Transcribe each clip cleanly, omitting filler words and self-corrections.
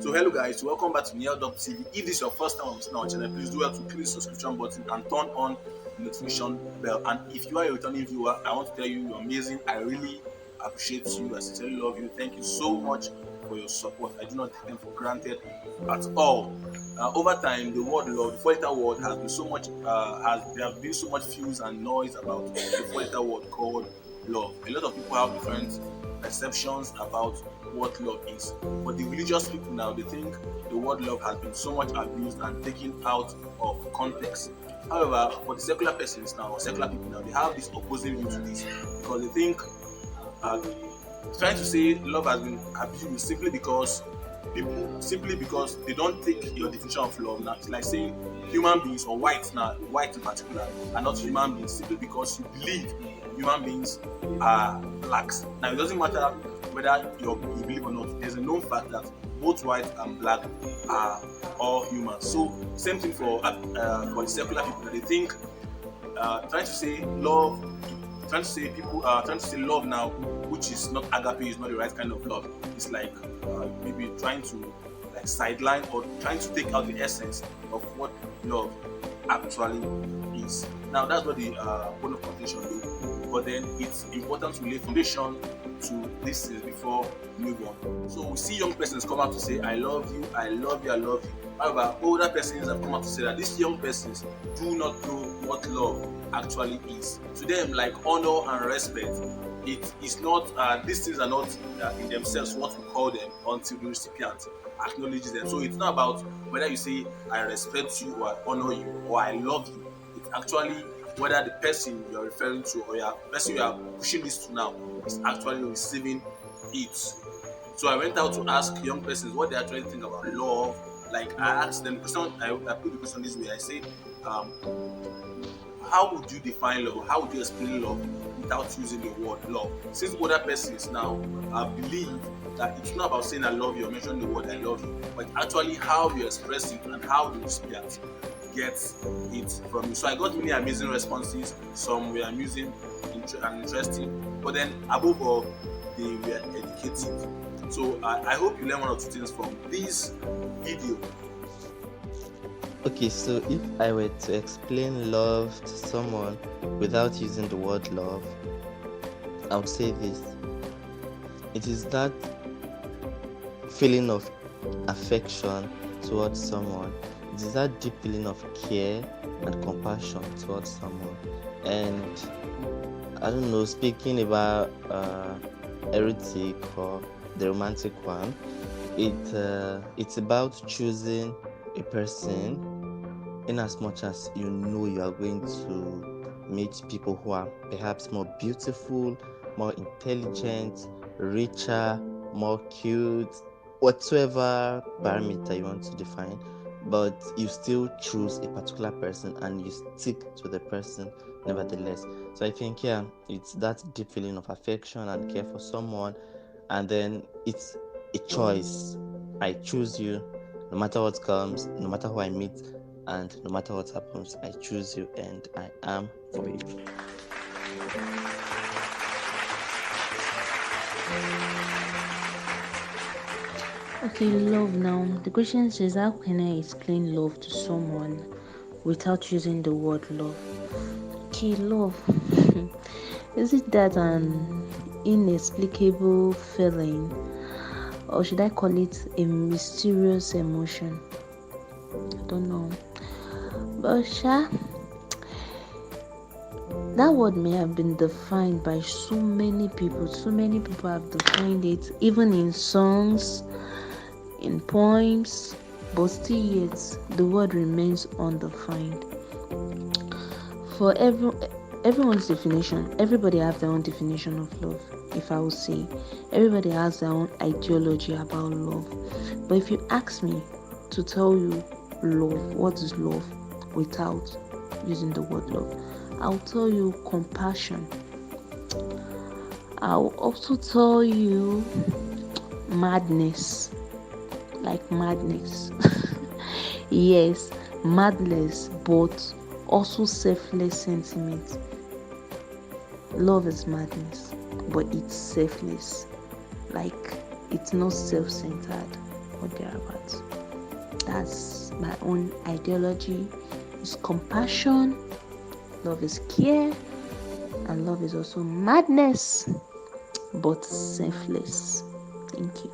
So hello guys, welcome back to Neil.tv. If this is your first time on our channel, please do well to click the subscription button and turn on the notification bell. And if you are a returning viewer, I want to tell you you're amazing. I really appreciate you. I sincerely love you. Thank you so much for your support. I do not take them for granted at all. Over time, the word love, the four-letter word, has been so much there have been so much fuse and noise about the four-letter word called love. A lot of people have different perceptions about what love is. But the religious people now, they think the word love has been so much abused and taken out of context. However, for the secular persons now, or secular people now, they have this opposing view to this because they think uh, trying to say love has been abused simply because they don't take your definition of love now. It's like saying human beings or white in particular, are not human beings simply because you believe human beings are blacks. Now it doesn't matter whether you believe or not. There's a known fact that both white and black are all humans. So same thing for the secular people. They think trying to say love, trying to say love now, which is not agape, is not the right kind of love. It's like maybe trying to like sideline or trying to take out the essence of what love actually is. Now that's what the point of contention do. But then it's important to lay foundation to this things before we move on. So we see young persons come out to say, I love you, I love you, I love you. However, older persons have come out to say that these young persons do not know what love actually is. To them, like honor and respect, it is not, these things are not in themselves what we call them until the recipient acknowledges them. So it's not about whether you say, I respect you or I honor you or I love you. It's actually whether the person you're referring to or the person you are pushing this to now is actually receiving it. So I went out to ask young persons what they actually think about love. Like I asked them the question, I put the question this way. I said, how would you define love? How would you explain love without using the word love? Since other persons now believe that it's not about saying I love you or mentioning the word I love you, but actually how you express it and how the recipient gets it from you. So I got many amazing responses. Some were amusing and interesting, but then above all, they were educative. So I hope you learn one or two things from this video. Okay, so if I were to explain love to someone without using the word love, I would say this. It is that feeling of affection towards someone. It is that deep feeling of care and compassion towards someone. And I don't know, speaking about erotic or the romantic one, it's about choosing a person in as much as you know you are going to meet people who are perhaps more beautiful, more intelligent, richer, more cute, whatsoever parameter you want to define, but you still choose a particular person and you stick to the person nevertheless. So I think it's that deep feeling of affection and care for someone, and then it's a choice. I choose you no matter what comes, no matter who I meet, and no matter what happens, I choose you and I am for you. Okay, love now. The question says, how can I explain love to someone without using the word love? Okay, love. Is it that an inexplicable feeling, or should I call it a mysterious emotion? I don't know. But that word may have been defined by so many people. So many people have defined it, even in songs, in poems, but still yet the word remains undefined. For everyone's definition, everybody has their own definition of love. If I would say, everybody has their own ideology about love. But if you ask me to tell you love, what is love, without using the word love, I'll tell you compassion. I'll also tell you madness. Like madness. Yes, madness, but also selfless sentiment. Love is madness, but it's selfless. Like, it's not self-centered. or thereabouts. That's my own ideology. It's compassion, love is care, and love is also madness, but selfless. Thank you.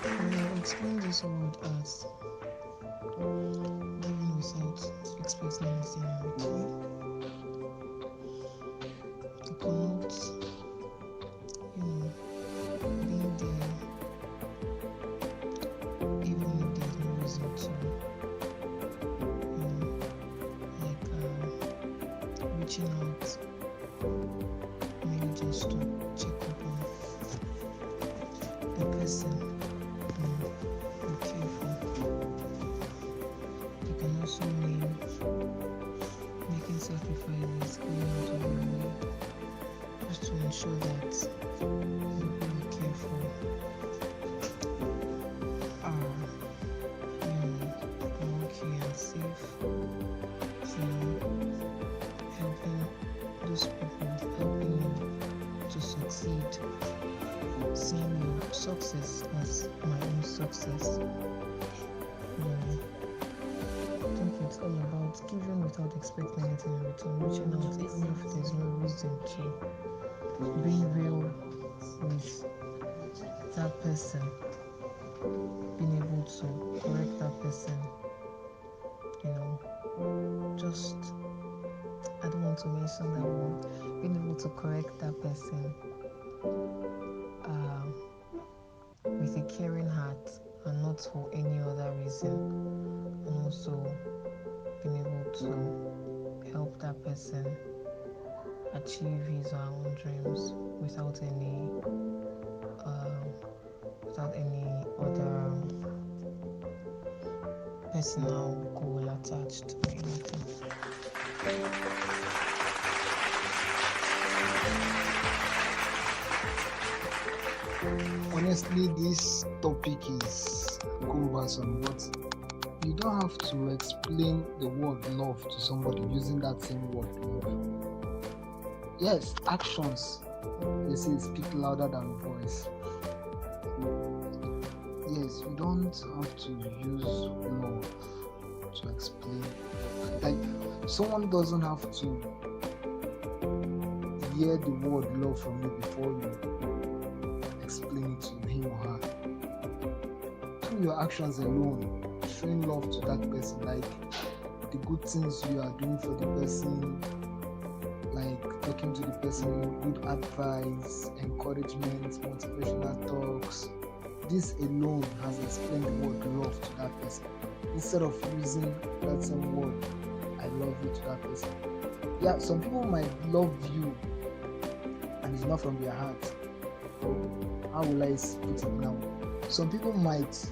I explain this word as giving without expecting anything in return. You cannot, being there even if there's no reason to, reaching out maybe just to check up on the person you care for. You can also mean making sacrifices, going out of your way just to ensure that people you care for are, okay and safe. So helping those people, helping you to succeed, seeing your success as my own success. I think it's all about giving without expecting anything in return, reaching out even if there's no reason to, being real with that person, being able to correct that person, just, I don't want to mention that word, being able to correct that person with a caring heart and not for any other reason, and also being able to help that person achieve his or her own dreams without any other personal goal attached or anything. Honestly, this topic is cumbersome, but you don't have to explain the word love to somebody using that same word love. Yes, actions, they say, speak louder than voice. Yes, you don't have to use love to explain. Like, someone doesn't have to hear the word love from you before you explain it to him or her. Through your actions alone, showing love to that person, like the good things you are doing for the person, like talking to the person, good advice, encouragement, motivational talks. This alone has explained the word love to that person. Instead of using that same word, I love you, to that person. Yeah, some people might love you and it's not from their heart. How will I put it now? Some people might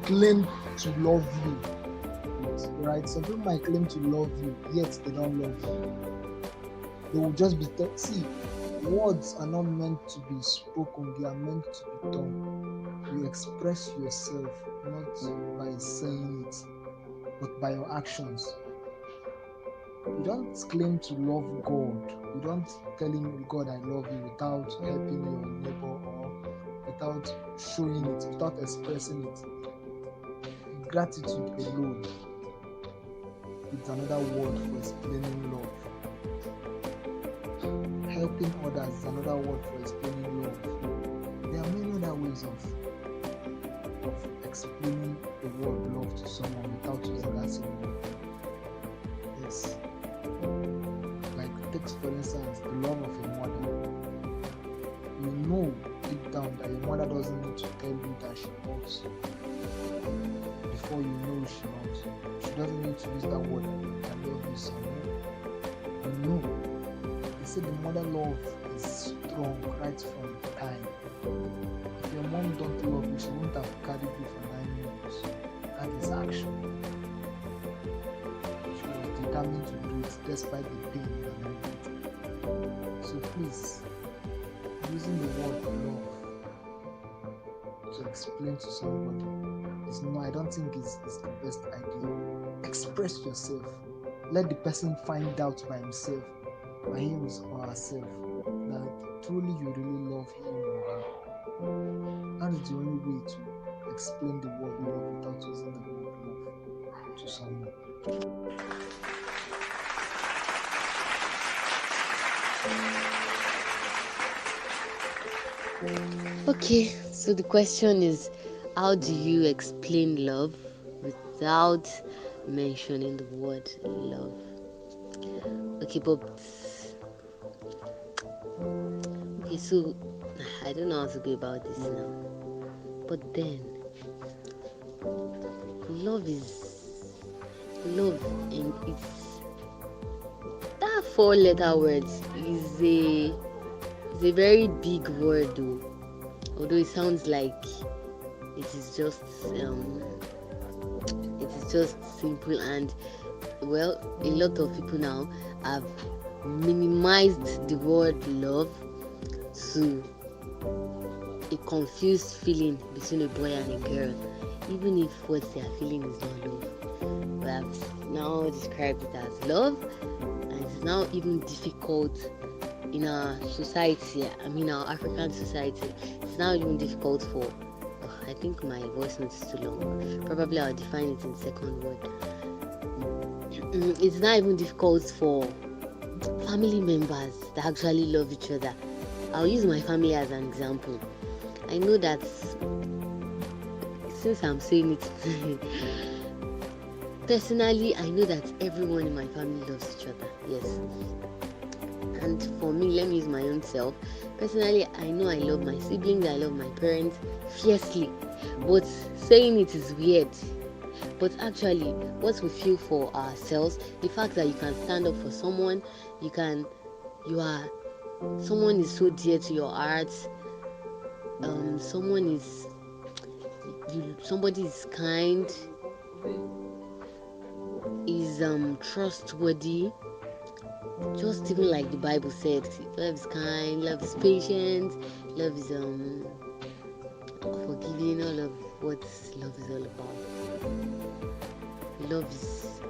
claim to love you, right? Some people might claim to love you, yet they don't love you. They will just be see, words are not meant to be spoken, they are meant to be done. You express yourself not by saying it, but by your actions. You don't claim to love God. You don't tell him, God, I love you, without helping your neighbor or without showing it, without expressing it. Gratitude alone is another word for explaining love. Helping others is another word for explaining love. There are many other ways of explaining the word love to someone without using that same word. Yes. Like, take for instance the love of a mother. You know deep down that your mother doesn't need to tell you that she loves you before you know she loves you. She doesn't need to use that word, I love you, son. You know. They say the mother love is strong right from time. If your mom don't love you, she won't have carried you for 9 months. That is action. She was determined to do it despite the pain and everything. So please, using the word love to explain to somebody is no, I don't think it's the best idea. Express yourself. Let the person find out by himself by him or herself, that truly you really love him or her. That's the only way to explain the word love without using the word love to someone. Okay, so the question is, how do you explain love without mentioning the word love? Okay, but okay, so I don't know how to go about this now. But then, love is love, and it's that four-letter words is a very big word, though. Although it sounds like it is just um it is just simple, and well, a lot of people now have minimized the word love to a confused feeling between a boy and a girl, even if what they are feeling is not love. We have now described it as love, and it's now even difficult in our society. I mean, our African society. It's now even difficult for. Oh, I think my voice note is too long. Probably I'll define it in second word. It's not even difficult for family members that actually love each other. I'll use my family as an example. I know that since I'm saying it personally, I know that everyone in my family loves each other. Yes. And for me, let me use my own self. Personally, I know I love my siblings, I love my parents fiercely. But saying it is weird. But actually, what we feel for ourselves, the fact that you can stand up for someone, someone is so dear to your heart, somebody is kind, is trustworthy, just even like the Bible said, love is kind, love is patient, love is forgiving, all of what love is all about. Love is,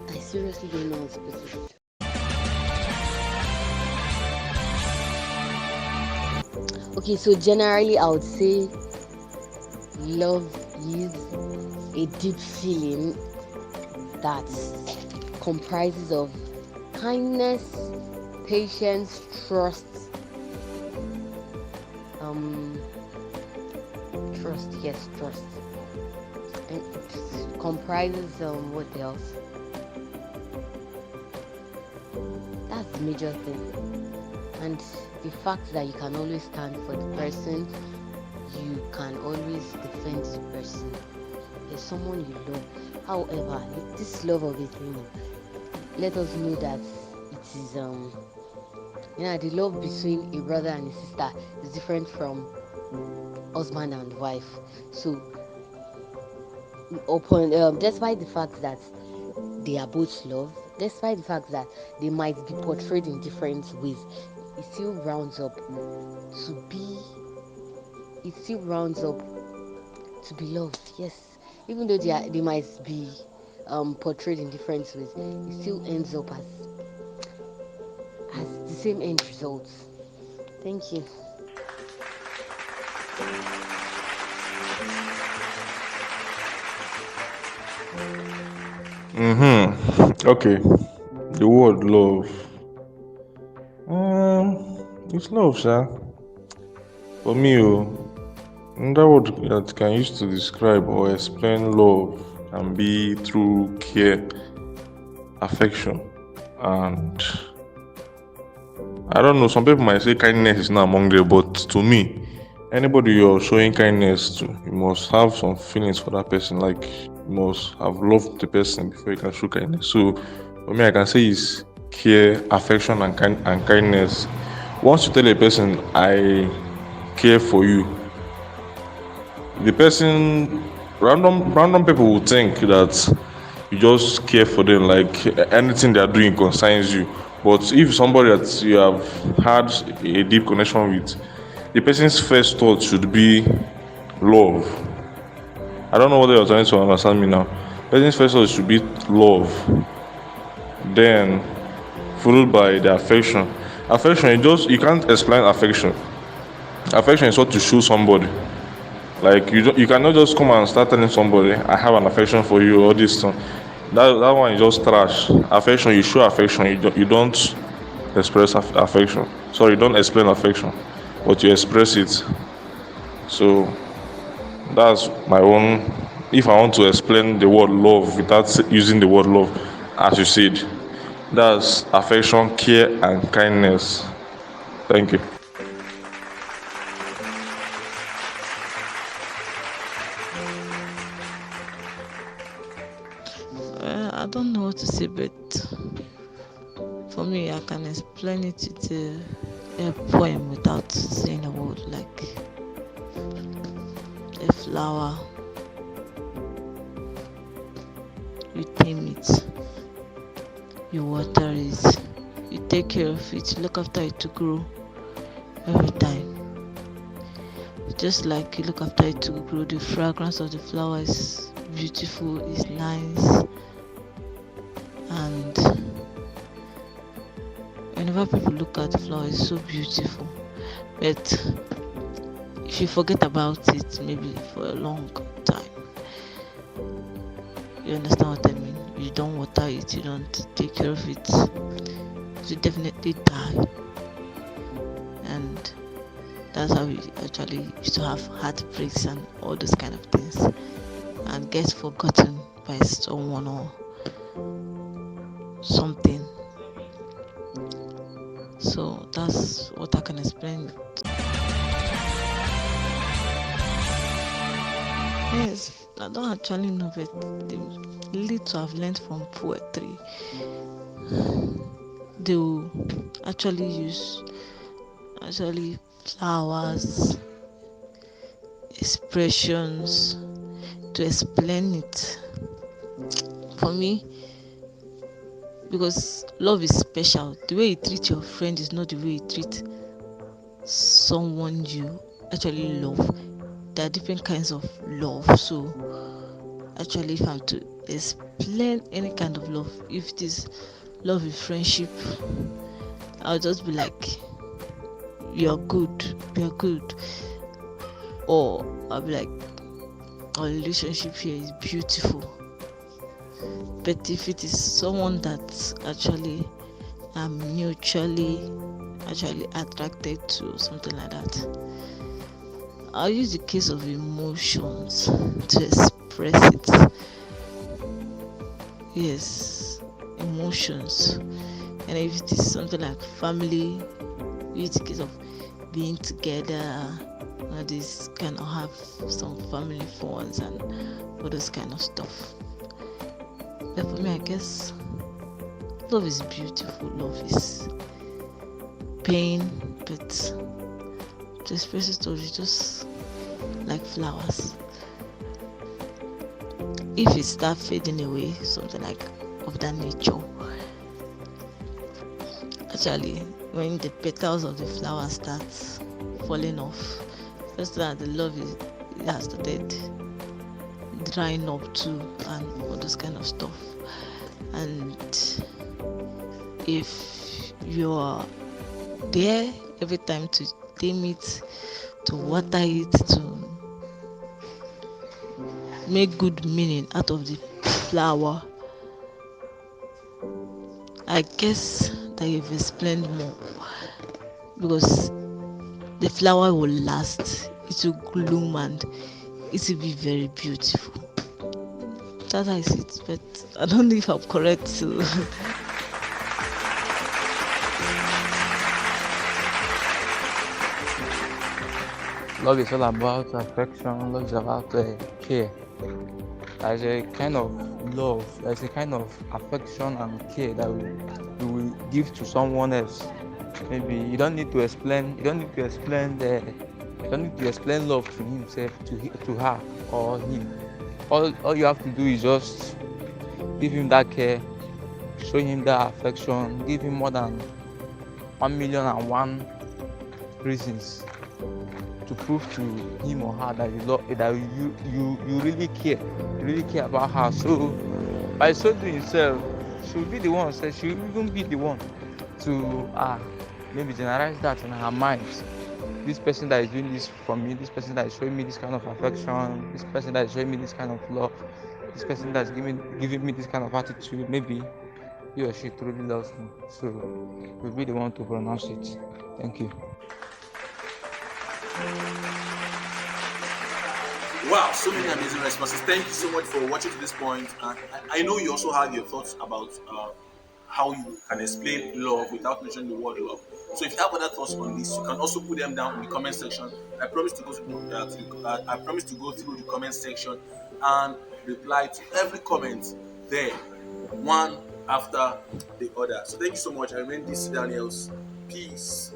I seriously don't know how to put it. Okay, so generally I would say love is a deep feeling that comprises of kindness, patience, trust, trust, and it comprises what else? That's the major thing, and the fact that you can always stand for the person, you can always defend the person. There's someone you love. However, this love of a thing, let us know that it is the love between a brother and a sister is different from husband and wife. So upon despite the fact that they are both love, despite the fact that they might be portrayed in different ways, it still rounds up to be love. Yes, even though they might be portrayed in different ways, it still ends up as the same end result. Thank you. Okay. The word love. It's love, sir. For me, another word that can use to describe or explain love can be through care, affection, and I don't know. Some people might say kindness is not among them, but to me, anybody you're showing kindness to, you must have some feelings for that person. Like you must have loved the person before you can show kindness. So for me, I can say it's care, affection, and kindness. Once you tell a person, I care for you, the person, random people will think that you just care for them, like anything they are doing concerns you. But if somebody that you have had a deep connection with, the person's first thought should be love. I don't know whether you're trying to understand me now. Person's first thought should be love then followed by the affection. Affection, you can't explain affection. Affection is what to show somebody. Like you cannot just come and start telling somebody I have an affection for you or this thing. That one is just trash. Affection, you show affection. You don't express affection. Sorry, you don't explain affection, but you express it. So that's my own. If I want to explain the word love without using the word love, as you said, that's affection, care, and kindness. Thank you. I don't know what to say, but for me, I can explain it with a poem without saying a word, like a flower. You tame it, you water it, you take care of it, you look after it to grow every time. Just like you look after it to grow, the fragrance of the flower is beautiful, is nice, and whenever people look at the flower, it's so beautiful. But if you forget about it, maybe for a long time, you understand what I mean? You don't water it, you don't take care of it, you definitely die. And that's how we actually used to have heartbreaks and all those kind of things, and get forgotten by someone or something. So that's what I can explain. Yes, I don't actually know, but the little I've learned from poetry, they will actually use flowers, expressions to explain it. For me, because love is special. The way you treat your friend is not the way you treat someone you actually love. There are different kinds of love. So actually, if I'm to explain any kind of love, if it is love with friendship, I'll just be like, you're good, or I'll be like, our relationship here is beautiful. But if it is someone that actually I'm mutually actually attracted to, something like that, I'll use the case of emotions to express it. Yes, emotions. And if it is something like family, use the case of being together, this kind of have some family phones and all those kind of stuff. But for me, I guess love is beautiful. Love is pain, but to express it to you, just like flowers. If it starts fading away, something like of that nature, actually, when the petals of the flower start falling off, just that the love has started drying up too, and all those kind of stuff. And if you are there every time to tame it, to water it, to make good meaning out of the flower, I guess that you've explained more, because the flower will last, it will bloom, and it will be very beautiful. That's how I see it, but I don't know if I'm correct. So love is all about affection. Love is about care. There's a kind of love, there's a kind of affection and care that we will give to someone else. Maybe you don't need to explain love to himself, to her or him. All you have to do is just give him that care, show him that affection, give him more than 1,000,001 reasons to prove to him or her that you really care about her. So by so doing himself, She'll be the one. So she'll even be the one to maybe generalize that in her mind. This person that is doing this for me, this person that is showing me this kind of affection, this person that is showing me this kind of love, this person that's giving me this kind of attitude, maybe he or she truly loves me. So we'll be the one to pronounce it. Thank you. Wow, so many amazing responses. Thank you so much for watching to this point. And I know you also had your thoughts about how you can explain love without mentioning the word love. So if you have other thoughts on this, you can also put them down in the comment section. I promise to go I promise to go through the comment section and reply to every comment there, one after the other. So thank you so much. I remain this Daniels. Peace.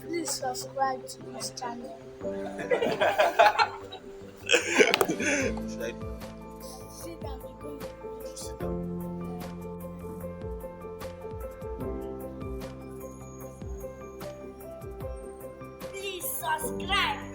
Please subscribe to this channel. Should I Sit down, because sit down? please subscribe.